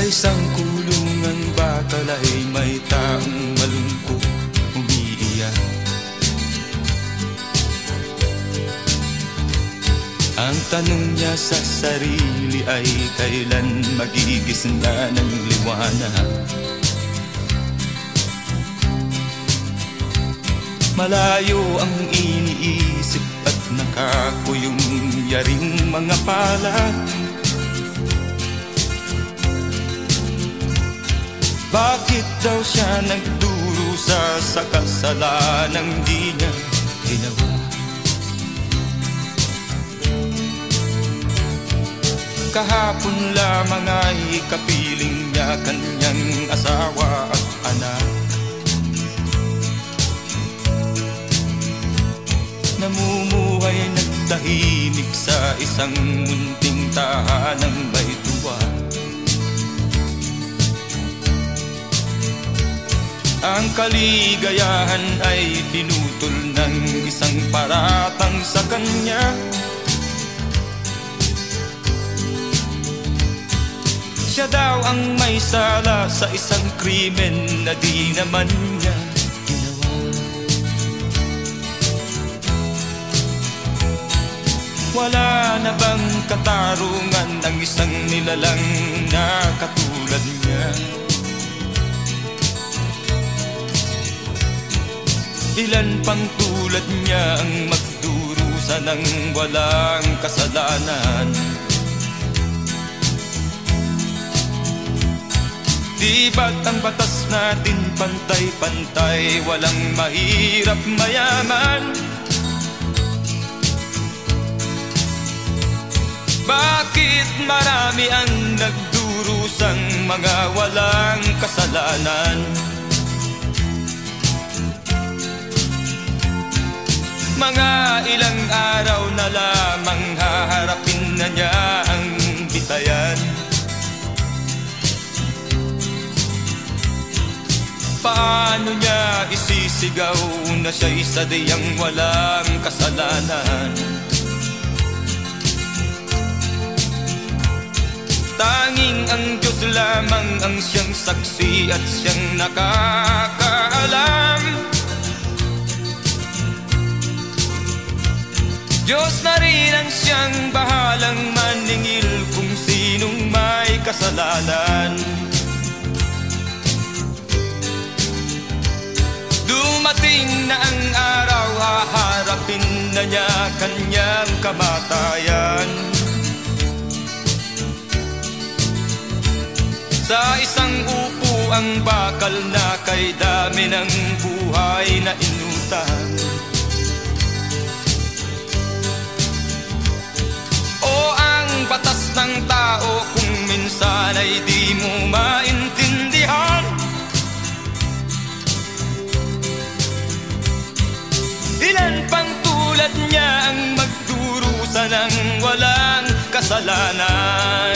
isang kulungang bakal ay may taong malungkot umiiyak. Ang tanong niya sa sarili ay kailan magigising na ng liwanag. Malayo ang iniisip at nakakuyong yaring mga palad. Bakit daw siya nagdurusa sa kasalanang di niya ginawa? Kahapon lamang ay kapiling niya kanyang asawa at anak. Namumuhay nagtahimik sa isang munting tahanang may tuwa. Ang kaligayahan ay pinutol ng isang paratang sa kanya. Siya daw ang may sala sa isang krimen na di naman niya ginawa. Wala na bang katarungan ng isang nilalang na katulad niya? Ilan pang tulad niya ang magdurusa ng walang kasalanan? Di ba't ang batas natin pantay-pantay, walang mahirap mayaman? Bakit marami ang nagdurusang mga walang kasalanan? Mga ilang araw na lamang haharapin na niya ang bitayan. Paano niya isisigaw na siya'y sadyang walang kasalanan? Tanging ang Diyos lamang ang siyang saksi at siyang nakakaalam. Diyos na rin ang siyang bahalang maningil kung sinong may kasalanan. Dumating na ang araw, haharapin na niya kanyang kamatayan. Sa isang upo ang bakal na kay dami ng buhay na inutang. Batas ng tao kung minsan ay di mo maintindihan. Ilan pang tulad niya ang magdurusa ng walang kasalanan?